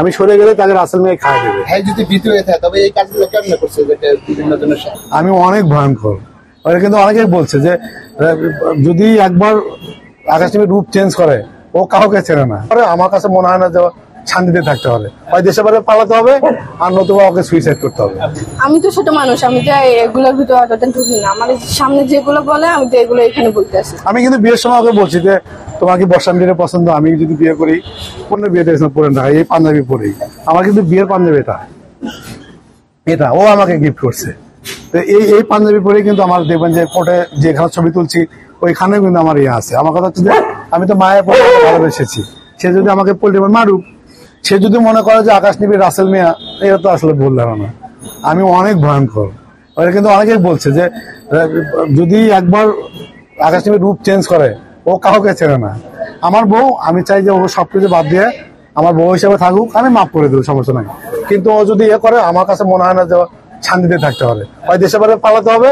আমি সরে গেলে তাকে রাসেল মিয়া খাওয়া দেবে। হ্যাঁ, যদি ভীতু হয়ে থাকে তবে এই কাজগুলো কেমন করছে বিভিন্ন জনের সাথে? আমি অনেক ভয়ঙ্কর। ওরা কিন্তু অনেকেই বলছে যে যদি একবার আকাশ টিভি রূপ চেঞ্জ করে ও কাউকে চেনে না। আমার কাছে মনে হয় না যে শান্তিতে থাকতে হবে, হয় দেশে বাইরে পালাতে হবে আর নতুবা ওকে সুইসাইড করতে হবে। আমি তো ছোট মানুষ, আমি তো এগুলোর ভিতরে অতটা ঢুকি না। আমার সামনে যেগুলো বলে আমি তো এগুলো এখানে বলতে আসি। আমি কিন্তু বিয়ের সময় ওকে বলছি যে তোমার কি বর্ষান্তীরে পছন্দ, আমি যদি বিয়ে করি কোন বিয়েতে পরে না এই পাঞ্জাবি পরেই। আমার কিন্তু বিয়ের পাঞ্জাবি এটা ও আমাকে গিফট করছে। এই পাঞ্জাবি পরে কিন্তু আমার দেখবেন যে কোর্টে যেখানে ছবি তুলছি ওইখানে কিন্তু আমার ইয়ে আছে। আমার কথা হচ্ছে যে আমি তো মায়ের পরে ভালোবেসেছি, সে যদি আমাকে পোল্ট্রি মারুক, সে যদি মনে করে যে আকাশ নিবি রাসেল মিয়া, এটা তো আসলে ভুল ধারণা। আমি অনেক ভয়ঙ্কর। ওরা কিন্তু অনেকেই বলছে যে যদি একবার আকাশ নিবি রূপ চেঞ্জ করে ও কাউকে চেনে না। আমার বউ, আমি চাই যে ও সবকিছু বাদ দিয়ে আমার বউ হিসেবে থাকুক, আমি মাফ করে দেবো, সমস্যা নাই। কিন্তু ও যদি ইয়ে করে আমার কাছে মনে হয় না যে শান্তিতে থাকতে হবে, হয় দেশে বাইরে পালাতে হবে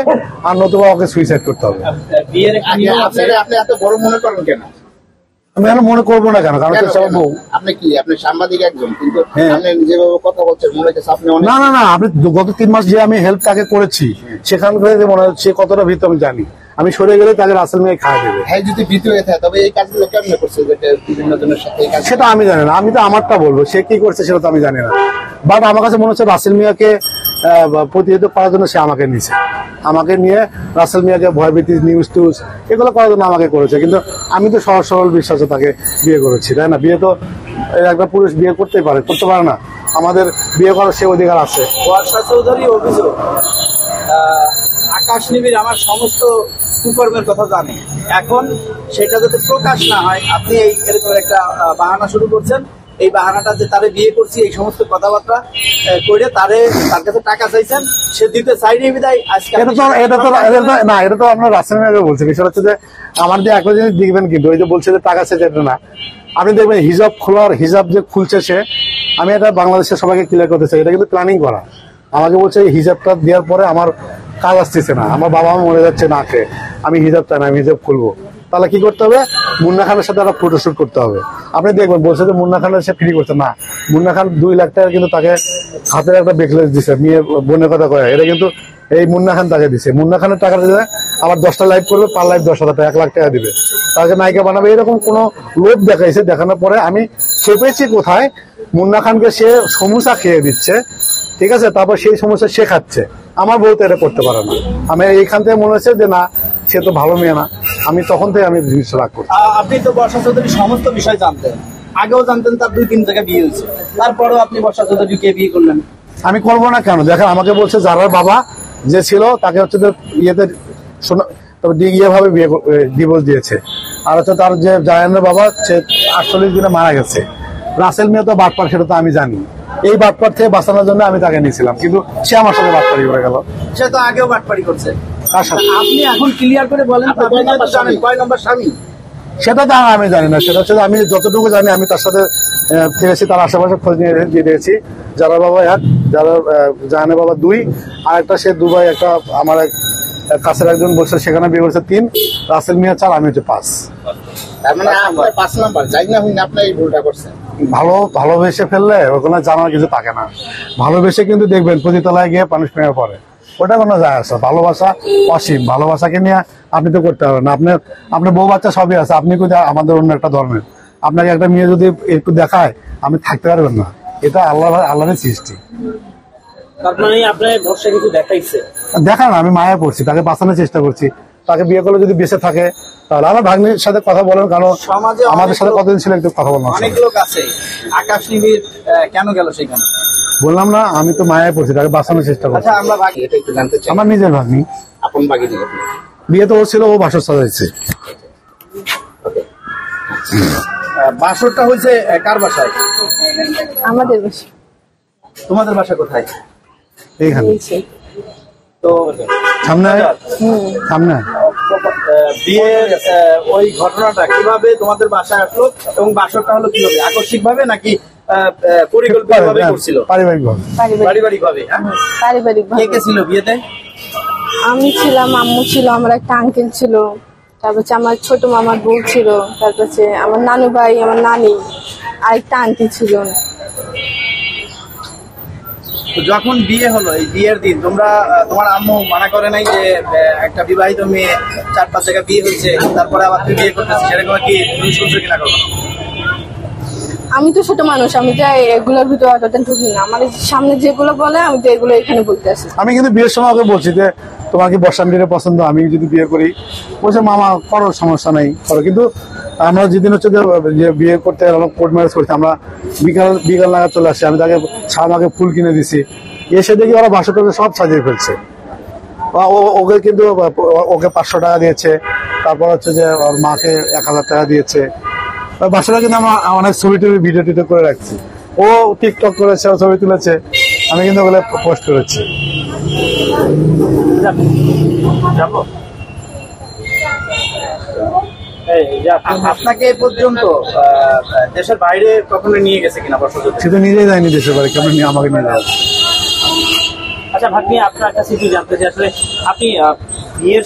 আর নতুবা ওকে সুইসাইড করতে হবে। আপনি এত বড় মনে করেন কেন? আমি আর মনে করবো না কেন, কারণ আপনি কি আপনি সাংবাদিক একজন, কিন্তু আপনি যেভাবে কথা বলছেন মনে হচ্ছে আপনি না না না। আপনি গত 3 মাস যে আমি হেল্প তাকে করেছি সেখান থেকে মনে হচ্ছে কতটা ভীত আমি জানি। আমি সরে গেলে তাকে রাসেল মিয়া খাওয়া দেবে। হ্যাঁ, যদি ভীতু হয়ে থাকে তবে এই কাজগুলো কেমন করছে বিভিন্ন জনের সাথে? সেটা আমি জানি না, আমি তো আমারটা বলবো, সে কি করছে সেটা তো আমি জানি না। বাট আমার কাছে মনে হচ্ছে রাসেল মিয়াকে প্রতিহত করার জন্য সে আমাকে নিয়েছে, আমাকে নিয়ে রাসেল মিয়াকে ভয়ভীতি নিউজ টিউজ এগুলো করার জন্য আমাকে করেছে। কিন্তু আমি তো সহজ সরল বিশ্বাসে তাকে বিয়ে করেছি, তাই না? বিয়ে তো একটা পুরুষ বিয়ে করতেই পারে, করতে পারে না? আমাদের বিয়ে করার সে অধিকার আছে। বর্ষা চৌধুরী অভিযোগ, আকাশ নিবিড় আমার সমস্ত কুকর্মের কথা জানে। এখন সেটা যাতে প্রকাশ না হয়, আপনি এই এরকম একটা বাহানা শুরু করছেন। এই বাহানাটা যে তারে বিয়ে করছি এই সমস্ত কথাবার্তা করে তার কাছে টাকা চাইছেন, সে দিতে চাইনি বিদায় আজকে এটা তো আপনার রাসেল মিয়া বলছে। বিষয় হচ্ছে যে আমার যে একটা জিনিস দেখবেন, কিন্তু ওই যে বলছে যে টাকা চাইছে এটা না, আপনি দেখবেন হিজাব খোলার, হিজাব যে খুলছে সে, আমি এটা বাংলাদেশের সবাইকে ক্লিয়ার করতে চাই, এটা কিন্তু প্ল্যানিং করা। আমাকে বলছে এই হিজাবটা দেওয়ার পরে আমার কাজ আসতেছে না, আমার বাবা মা মরে যাচ্ছে না খেয়ে, আমি হিজাব চাই না, আমি হিজাব খুলবো। তাহলে কি করতে হবে? মুন্না খানের সাথে একটা ফটোশুট করতে হবে। আপনি দেখবেন বলছে যে মুন্না খানের সে ফ্রি করছে না, মুন্না খান 2 লাখ টাকা কিন্তু তাকে হাতের একটা বেকলেস দিছে, মেয়ে বোনের কথা কয়ে, এটা কিন্তু এই মুন্না খান তাকে দিছে। মুন্না খানের টাকা দিলে আবার 10টা লাইভ করবে, পার লাইভ 10,000 টাকা, 1 লাখ টাকা দিবে, তাকে নায়িকা বানাবে, এরকম কোন লোভ দেখাইছে। দেখানোর পরে আমি খেপেছি কোথায়, মুন্না খানকে সে সমস্যা খেয়ে দিচ্ছে, ঠিক আছে, তারপর সেই সমস্যা সে খাচ্ছে। আমার বউ তো এটা করতে পারে না। আমি এইখান থেকে মনে হচ্ছে যে না, সে তো ভালো মেয়ে না, আমি তখন থেকে আমি জিনিসটা রাগ করছি। আপনি তো বর্ষা চৌধুরীর সমস্ত বিষয় জানতেন, আগেও জানতেন, তার 2-3 জায়গায় বিয়ে হয়েছে, তারপরেও আপনি বর্ষা চৌধুরীকে বিয়ে করলেন। আমি করবো না কেন? দেখেন, আমাকে বলছে যারার বাবা যে ছিল তাকে হচ্ছে ইয়েতে ইয়েভাবে ডিভোর্স দিয়েছে, আর হচ্ছে তার যে জায়ানের বাবা সে 48 দিনে মারা গেছে। রাসেল মিয়া তো বাটপার, সেটা তো আমি জানি। এই বাটপার থেকে বাঁচানোর জন্য আমি তাকে নিয়েছিলাম, কিন্তু সে আমার সাথে বাটপারি করে গেল। সে তো আগেও বাটপারি করছে। আপনি এখন ক্লিয়ার করে বলেন কয় নম্বর স্বামী? সেটা তো আমি জানি না। সেটা হচ্ছে আমি যতটুকু জানি, আমি তার সাথে ফিরেছি, তার আশেপাশে খোঁজ নিয়ে দিয়েছি। যারা বাবা 1, যারা জাহানের বাবা 2, আর একটা সে দুবাই একটা আমার এক কাছের একজন বলছে সেখানে বিয়ে করেছে 3, রাসেল মিয়া 4, আমি হচ্ছে 5। মানে 5 নাম্বার যাই না হইনি, আপনি এই ভুলটা করছেন। ভালোবেসে ফেললে ওখানে জানার কিছু থাকে না। ভালোবেসে কিন্তু দেখবেন প্রতিতলায় গিয়ে মানুষ প্রেমে পড়ে, ওটা কোনো যায় আসে। ভালোবাসা অসীম, ভালোবাসাকে নিয়ে আপনি তো করতে পারবেন না। আপনার বউ বাচ্চা সবই আছে, আপনি কিন্তু আমাদের অন্য একটা ধর্মের, আপনাকে একটা মেয়ে যদি একটু দেখায় আপনি থাকতে পারবেন না। এটা আল্লাহর সৃষ্টি। দেখান, আমি মায়া পড়ছি, তাকে বাঁচানোর চেষ্টা করছি। তাকে বিয়ে করলে যদি বেঁচে থাকে তাহলে আমার ভাগ্নির সাথে কথা বলেন, কারণ আমাদের সাথে কতদিন ছিল একটু কথা বললাম। অনেক লোক আছে, আকাশ নিবিড় কেন গেল সেখানে? বললাম না, আমি তো মায়ায় পড়ছি, তাকে বাঁচানোর চেষ্টা করছি। আচ্ছা, আমরা ভাগি এটা একটু জানতে চাই। আমার নিজের ভাগ্নি, আপন ভাগিনি। বিয়ে তো ছিল, ও বাসর সাজাইছে। বাসরটা হয়েছে কার বাসায়? আমাদের বাসা। তোমাদের বাসা কোথায়? এইখানে তো সামনে। বিয়ের ওই ঘটনাটা কিভাবে তোমাদের বাসায় আসলো এবং বাসরটা হলো কিভাবে? আকস্মিক ভাবে নাকি পরিকল্পিতভাবে করছিল? পারিবারিক ভাবে। কে কে ছিল বিয়েতে? আমি ছিলাম, আম্মু ছিল, আমার একটা আঙ্কেল ছিল, তারপর আমার ছোট মামার বউ ছিল, তারপর আমার নানু ভাই, আমার নানি, আরেকটা আন্টি ছিল। তো যখন বিয়ে হলো, এই বিয়ের দিন তোমার আম্মু মানা করে নাই যে একটা বিবাহিত মেয়ে 4-5 জায়গায় বিয়ে হয়েছে, তারপরে আবার তুই বিয়ে করতেছিস, সেরকম কি তুমি শুনছো কিনা কখনো? আমি তো ছোট মানুষ, আমি তো এগুলোর ভিতরে অতটা ঢুকি না। আমার সামনে যেগুলো বলে আমি তো এগুলো এখানে বলতে আসি। আমি কিন্তু বিয়ের সময় ওকে বলছি যে তোমার কি বর্ষান্তীরে পছন্দ, আমি যদি বিয়ে করি, বলছে মামা করো, সমস্যা নেই করো। কিন্তু আমরা যেদিন হচ্ছে যে বিয়ে করতে কোর্ট ম্যারেজ করছি, আমরা বিকাল নাগাদ চলে আসছি, আমি তাকে আমাকে ফুল কিনে দিছি, এসে দেখি ওরা বাসর করে সব সাজিয়ে ফেলছে। ওকে কিন্তু ওকে 500 টাকা দিয়েছে, তারপর হচ্ছে যে ওর মাকে 1000 টাকা দিয়েছে। বাসাটা কিন্তু আমরা অনেক ছবি টবি ভিডিও টিডিও করে রাখছি। ও টিকটক করেছে, ও ছবি তুলেছে, আমি কিন্তু ওগুলো পোস্ট করেছি। আপনাকে এ পর্যন্ত দেশের বাইরে কখনো নিয়ে গেছে কিনা বর্ষযোদ্ধা? সে তো নিজেই যায়নি দেশের বাড়ি, কেমন নিয়ে আমাকে নিয়ে যাবে? আচ্ছা ভাগ্নি, আপনার কাছে কি জানতে চাই আসলে আপনি বিয়ের